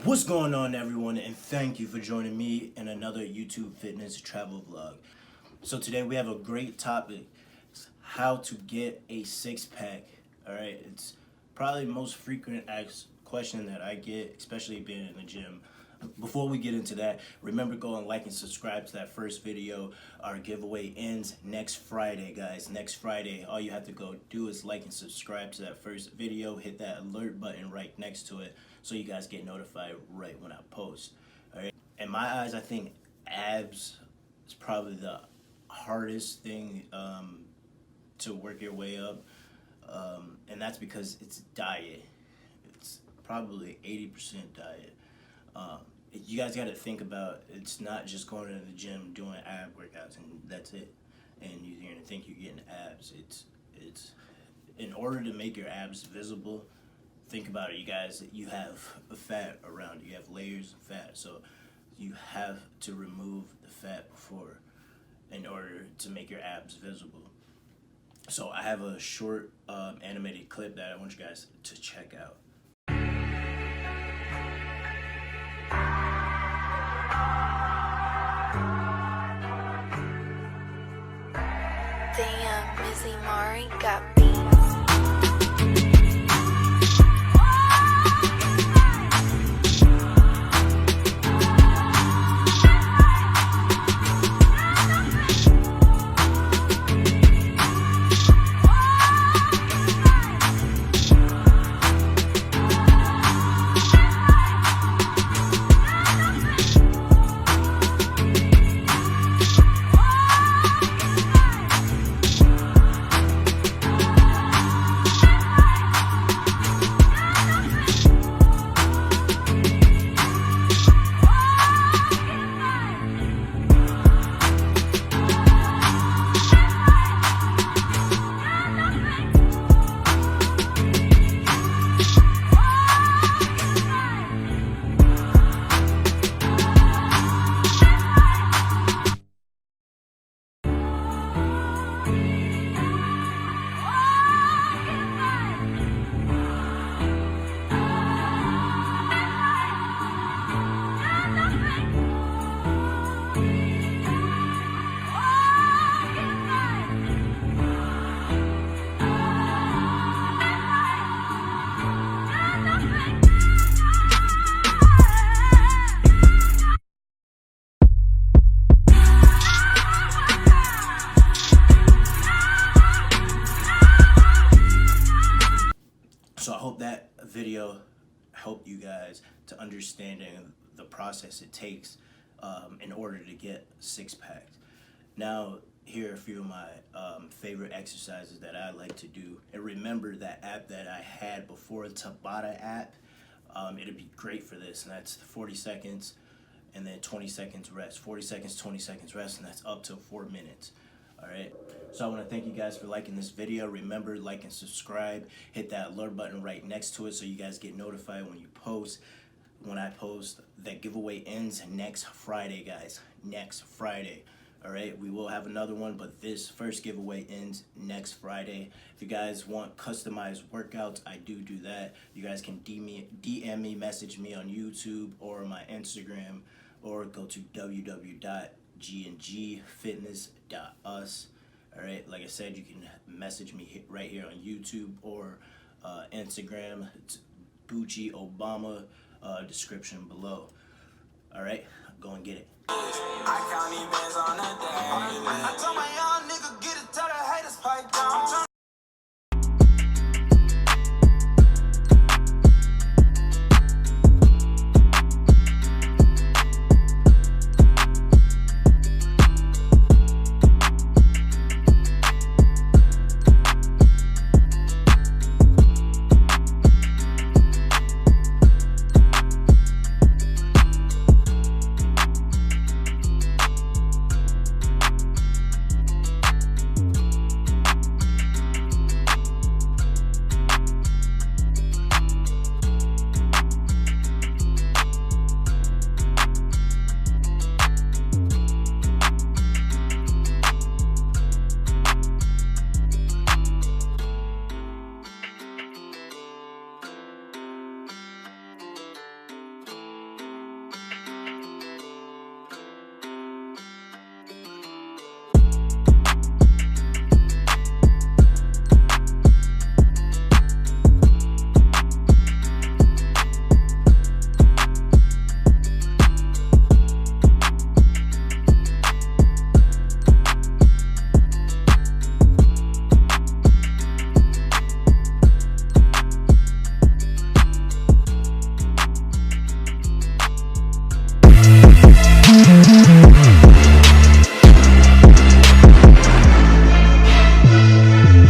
What's going on, everyone, and thank you for joining me in another YouTube fitness travel vlog. So today we have a great topic: how to get a six-pack. All right, it's probably the most frequent asked question that I get, especially being in the gym. Before we get into that, remember, go and like and subscribe to that first video. Our giveaway ends next Friday, guys. Next Friday, all you have to go do is like and subscribe to that first video. Hit that alert button right next to it so you guys get notified right when I post. All right. In my eyes, I think abs is probably the hardest thing to work your way up, and that's because it's diet. It's probably 80% diet. You guys got to think about, it's not just going to the gym doing ab workouts and that's it, and you're gonna think you're getting abs. It's in order to make your abs visible. Think about it, you guys. You have fat around you. You have layers of fat, so you have to remove the fat before, in order to make your abs visible. So I have a short animated clip that I want you guys to check out. Damn, Missy Mari got beans. So I hope that video helped you guys to understanding the process it takes in order to get six-pack. Now, here are a few of my favorite exercises that I like to do. And remember that app that I had before, the Tabata app, it'd be great for this. And that's 40 seconds and then 20 seconds rest. 40 seconds, 20 seconds rest, and that's up to 4 minutes. All right, so I want to thank you guys for liking this video. Remember, like and subscribe. Hit that alert button right next to it so you guys get notified when you post. When I post, that giveaway ends next Friday, guys. Next Friday. All right, we will have another one, but this first giveaway ends next Friday. If you guys want customized workouts, I do that. You guys can DM me, message me on YouTube or my Instagram, or go to www.gngfitness.us. All right, like I said, you can message me right here on YouTube or Instagram. It's Bucci Obama, description below. All right, go and get it. I count these bands on a day. I told my young nigga, get it, tell the haters pipe down.